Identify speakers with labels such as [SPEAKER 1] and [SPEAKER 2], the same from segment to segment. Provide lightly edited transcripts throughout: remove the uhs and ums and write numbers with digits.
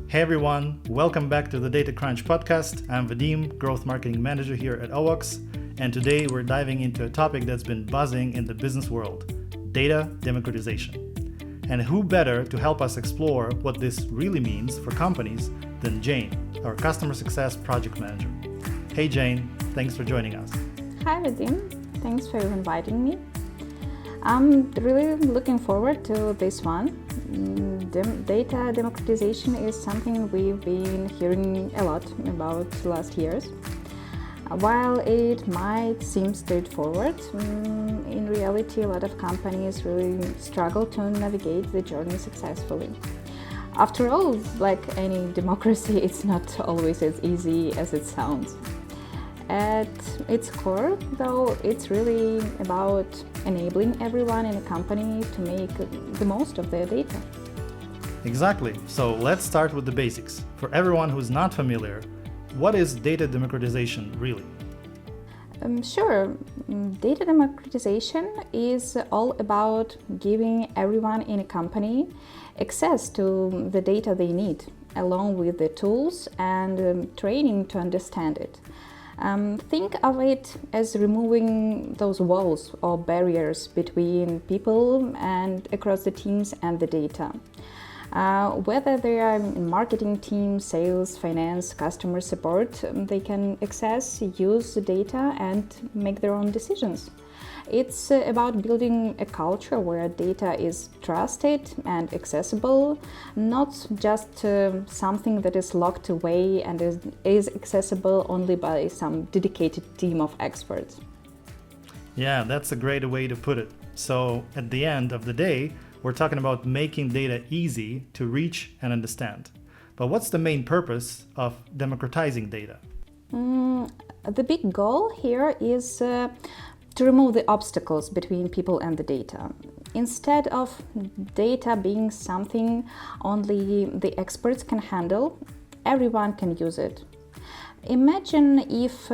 [SPEAKER 1] Hey everyone, welcome back to the Data Crunch podcast. I'm Vadym, Growth Marketing Manager here at OWOX, and today we're diving into a topic that's been buzzing in the business world, data democratization. And who better to help us explore what this really means for companies than Jane, our Customer Success Project Manager. Hey Jane, thanks for joining us.
[SPEAKER 2] Hi Vadym, thanks for inviting me. I'm really looking forward to this one. Data democratization is something we've been hearing a lot about the last years. While it might seem straightforward, in reality a lot of companies really struggle to navigate the journey successfully. After all, like any democracy, it's not always as easy as it sounds. At its core, though, it's really about enabling everyone in a company to make the most of their data.
[SPEAKER 1] Exactly. So let's start with the basics. For everyone who's not familiar, what is data democratization really?
[SPEAKER 2] Sure. Data democratization is all about giving everyone in a company access to the data they need, along with the tools and training to understand it. Think of it as removing those walls or barriers between people and across the teams and the data. Whether they are in marketing team, sales, finance, customer support, they can access, use the data and make their own decisions. It's about building a culture where data is trusted and accessible, not just something that is locked away and is accessible only by some dedicated team of experts.
[SPEAKER 1] Yeah, that's a great way to put it. So at the end of the day, we're talking about making data easy to reach and understand. But what's the main purpose of democratizing data?
[SPEAKER 2] The big goal here is to remove the obstacles between people and the data. Instead of data being something only the experts can handle, everyone can use it. Imagine if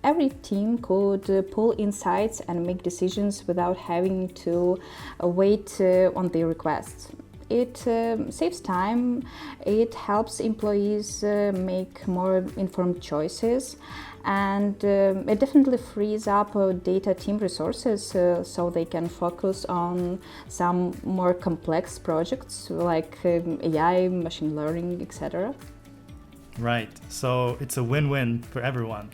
[SPEAKER 2] every team could pull insights and make decisions without having to wait on their requests. It saves time, it helps employees make more informed choices, and it definitely frees up data team resources so they can focus on some more complex projects like AI, machine learning, etc.
[SPEAKER 1] Right, so it's a win-win for everyone.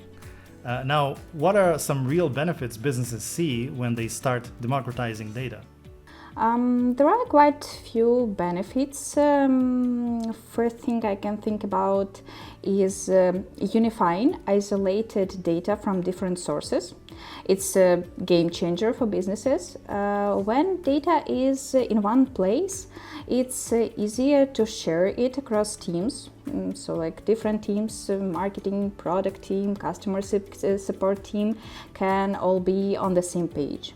[SPEAKER 1] Now, what are some real benefits businesses see when they start democratizing data?
[SPEAKER 2] There are quite few benefits. First thing I can think about is unifying isolated data from different sources. It's a game changer for businesses. When data is in one place, it's easier to share it across teams. So like different teams, marketing, product team, customer support team can all be on the same page.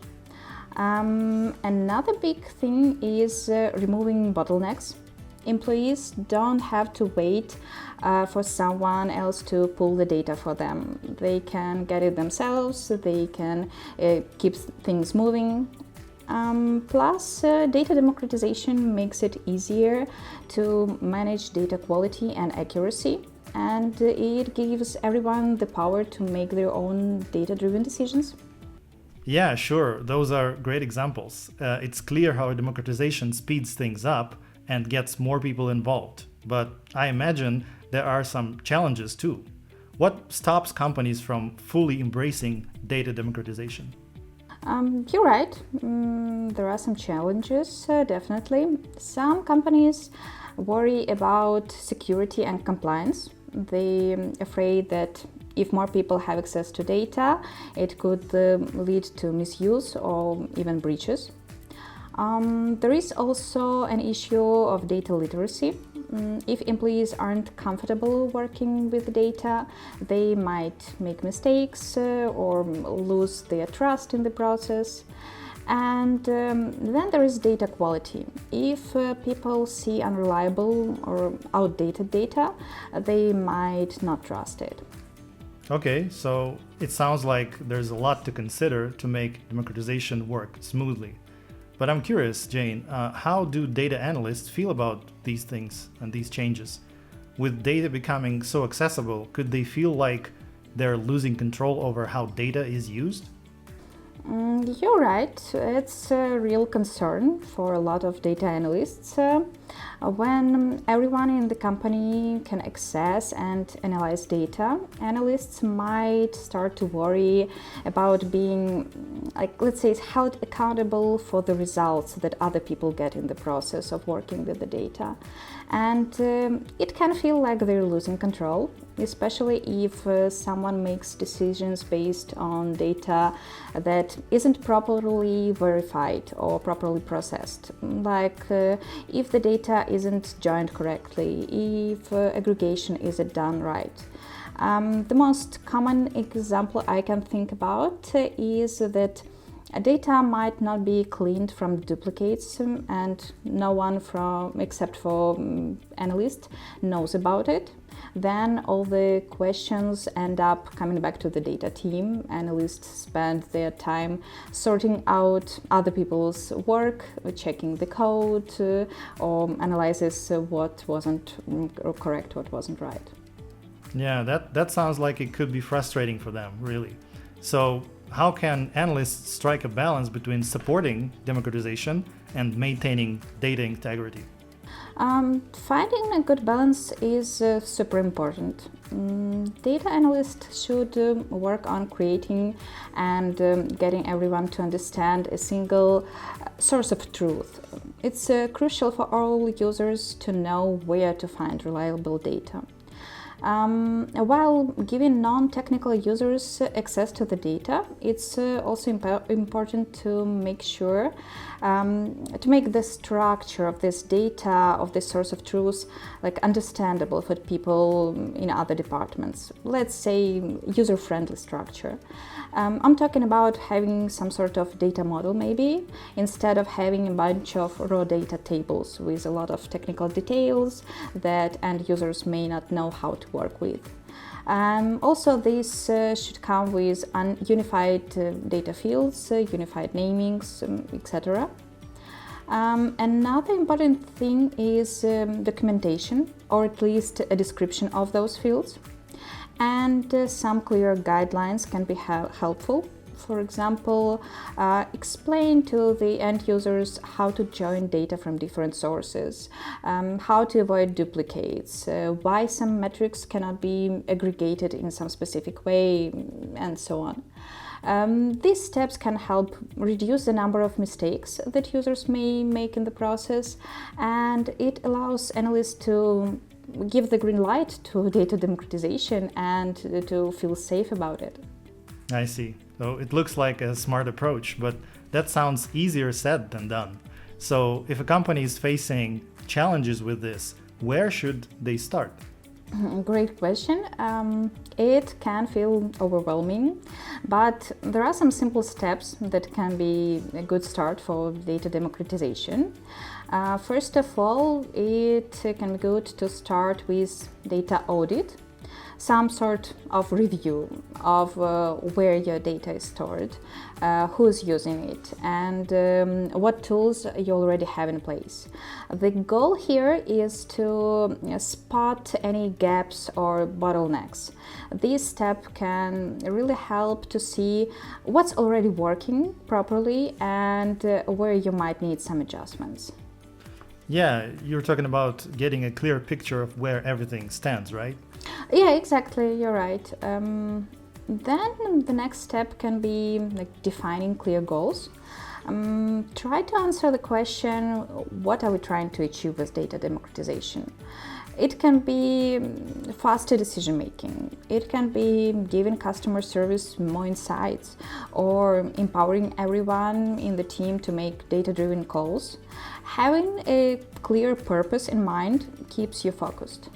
[SPEAKER 2] Another big thing is removing bottlenecks. Employees don't have to wait for someone else to pull the data for them. They can get it themselves, they can keep things moving. Plus, data democratization makes it easier to manage data quality and accuracy, and it gives everyone the power to make their own data-driven decisions.
[SPEAKER 1] Yeah, sure. Those are great examples. It's clear how democratization speeds things up and gets more people involved. But I imagine there are some challenges too. What stops companies from fully embracing data democratization?
[SPEAKER 2] You're right. There are some challenges, definitely. Some companies worry about security and compliance. They're afraid that if more people have access to data, it could lead to misuse or even breaches. There is also an issue of data literacy. If employees aren't comfortable working with data, they might make mistakes or lose their trust in the process. And then there is data quality. If people see unreliable or outdated data, they might not trust it.
[SPEAKER 1] Okay, so it sounds like there's a lot to consider to make democratization work smoothly. But I'm curious, Jane, how do data analysts feel about these things and these changes? with data becoming so accessible, could they feel like they're losing control over how data is used?
[SPEAKER 2] You're right. It's a real concern for a lot of data analysts. When everyone in the company can access and analyze data, analysts might start to worry about being, let's say, held accountable for the results that other people get in the process of working with the data. And it can feel like they're losing control, especially if someone makes decisions based on data that isn't properly verified or properly processed. If the data isn't joined correctly, if aggregation isn't done right. The most common example I can think about is that data might not be cleaned from duplicates, and no one except for analysts knows about it. Then all the questions end up coming back to the data team. Analysts spend their time sorting out other people's work, checking the code, or analyzes what wasn't correct, what wasn't right.
[SPEAKER 1] Yeah, that sounds like it could be frustrating for them, really. So how can analysts strike a balance between supporting democratization and maintaining data integrity?
[SPEAKER 2] Finding a good balance is super important. Data analysts should work on creating and getting everyone to understand a single source of truth. It's crucial for all users to know where to find reliable data. While giving non-technical users access to the data, it's also important to make sure to make the structure of this data, of this source of truth, understandable for people in other departments. Let's say user-friendly structure. I'm talking about having some sort of data model, maybe, instead of having a bunch of raw data tables with a lot of technical details that end users may not know how to work with. Also, this should come with unified data fields, unified namings, etc. Another important thing is documentation, or at least a description of those fields. And some clear guidelines can be helpful. For example, explain to the end users how to join data from different sources, how to avoid duplicates, why some metrics cannot be aggregated in some specific way, and so on. These steps can help reduce the number of mistakes that users may make in the process, and it allows analysts to give the green light to data democratization and to feel safe about it.
[SPEAKER 1] I see. So it looks like a smart approach, but that sounds easier said than done. So if a company is facing challenges with this, where should they start?
[SPEAKER 2] Great question. It can feel overwhelming, but there are some simple steps that can be a good start for data democratization. First of all, it can be good to start with data audit, some sort of review of where your data is stored, who's using it, and what tools you already have in place. The goal here is to spot any gaps or bottlenecks. This step can really help to see what's already working properly and where you might need some adjustments.
[SPEAKER 1] Yeah, you're talking about getting a clear picture of where everything stands, right?
[SPEAKER 2] Yeah, exactly, you're right. Then the next step can be defining clear goals. Try to answer the question, what are we trying to achieve with data democratization? It can be faster decision making, it can be giving customer service more insights, or empowering everyone in the team to make data-driven calls. Having a clear purpose in mind keeps you focused.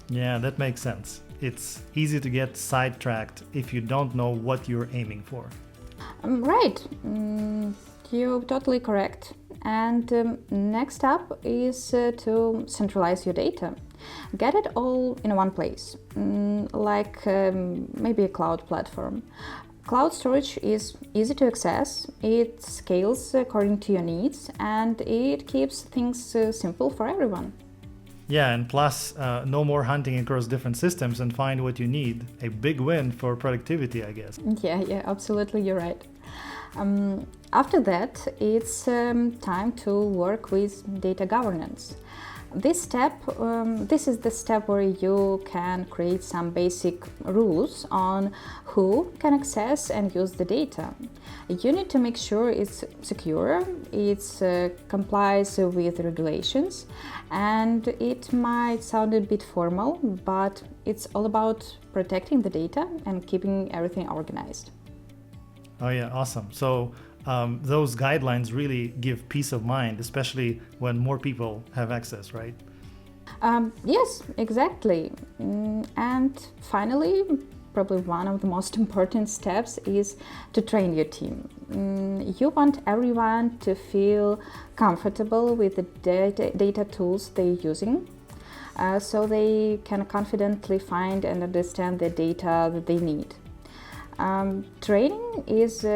[SPEAKER 1] Yeah, that makes sense. It's easy to get sidetracked if you don't know what you're aiming for.
[SPEAKER 2] Right, you're totally correct. And next up is to centralize your data. Get it all in one place, maybe a cloud platform. Cloud storage is easy to access, it scales according to your needs, and it keeps things simple for everyone.
[SPEAKER 1] Yeah, and plus, no more hunting across different systems and find what you need. A big win for productivity, I guess.
[SPEAKER 2] Yeah, absolutely, you're right. After that, it's time to work with data governance. This is the step where you can create some basic rules on who can access and use the data. You need to make sure it's secure, it complies with regulations, and it might sound a bit formal, but it's all about protecting the data and keeping everything organized.
[SPEAKER 1] Oh yeah, awesome. So those guidelines really give peace of mind, especially when more people have access, right?
[SPEAKER 2] Yes, exactly. And finally, probably one of the most important steps is to train your team. You want everyone to feel comfortable with the data tools they're using, so they can confidently find and understand the data that they need. Training is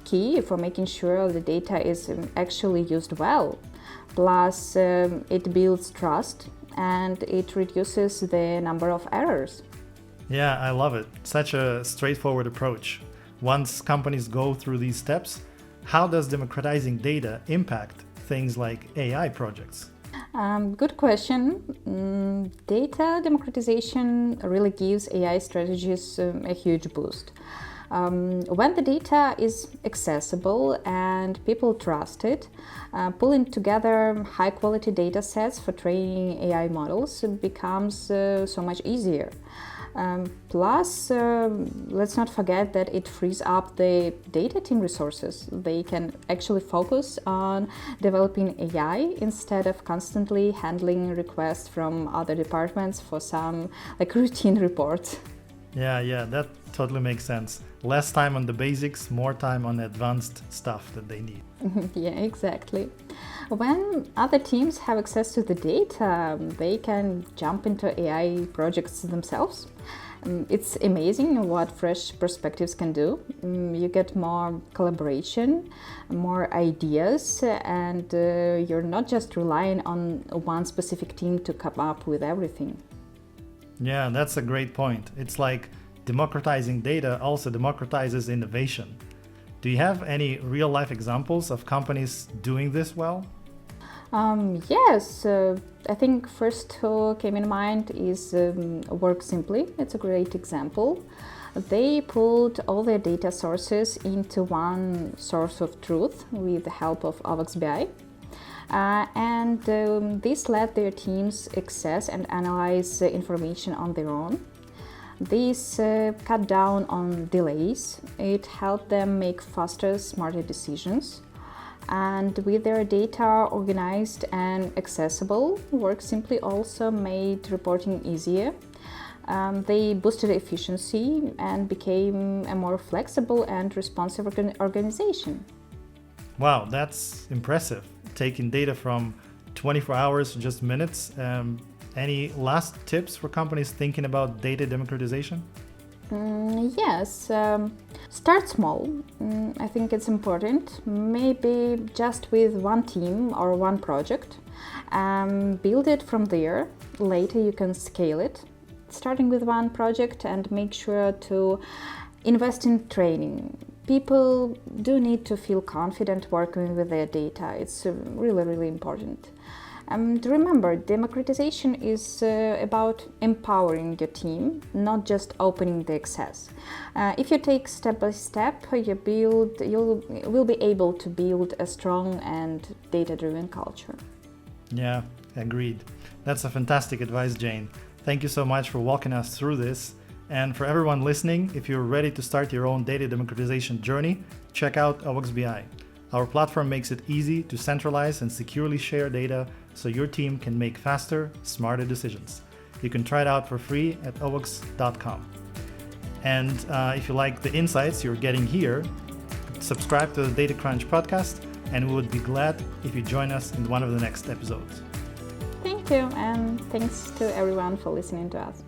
[SPEAKER 2] key for making sure the data is actually used well. Plus, it builds trust and it reduces the number of errors.
[SPEAKER 1] Yeah, I love it. Such a straightforward approach. Once companies go through these steps, how does democratizing data impact things like AI projects?
[SPEAKER 2] Good question. Data democratization really gives AI strategies a huge boost. When the data is accessible and people trust it, pulling together high quality data sets for training AI models becomes so much easier. Plus, let's not forget that it frees up the data team resources. They can actually focus on developing AI instead of constantly handling requests from other departments for some routine reports.
[SPEAKER 1] Yeah, that totally makes sense. Less time on the basics, more time on advanced stuff that they need.
[SPEAKER 2] Yeah, exactly. When other teams have access to the data, they can jump into AI projects themselves. It's amazing what fresh perspectives can do. You get more collaboration, more ideas, and you're not just relying on one specific team to come up with everything.
[SPEAKER 1] Yeah, that's a great point. It's like democratizing data also democratizes innovation. Do you have any real life examples of companies doing this well?
[SPEAKER 2] Yes, I think first who came in mind is Work Simply. It's a great example. They pulled all their data sources into one source of truth with the help of AVAX BI. And this let their teams access and analyze information on their own. This cut down on delays. It helped them make faster, smarter decisions. And with their data organized and accessible, Work Simply also made reporting easier. They boosted efficiency and became a more flexible and responsive organization.
[SPEAKER 1] Wow, that's impressive. Taking data from 24 hours to just minutes. Any last tips for companies thinking about data democratization?
[SPEAKER 2] Yes, start small. I think it's important. Maybe just with one team or one project. Build it from there. Later you can scale it. Starting with one project and make sure to invest in training. People do need to feel confident working with their data. It's really, really important. Remember, democratization is about empowering your team, not just opening the access. If you take step by step, you will be able to build a strong and data-driven culture.
[SPEAKER 1] Yeah, agreed. That's a fantastic advice, Jane. Thank you so much for walking us through this. And for everyone listening, if you're ready to start your own data democratization journey, check out AVAX BI. Our platform makes it easy to centralize and securely share data so your team can make faster, smarter decisions. You can try it out for free at avax.com. And if you like the insights you're getting here, subscribe to the Data Crunch podcast, and we would be glad if you join us in one of the next episodes.
[SPEAKER 2] Thank you, and thanks to everyone for listening to us.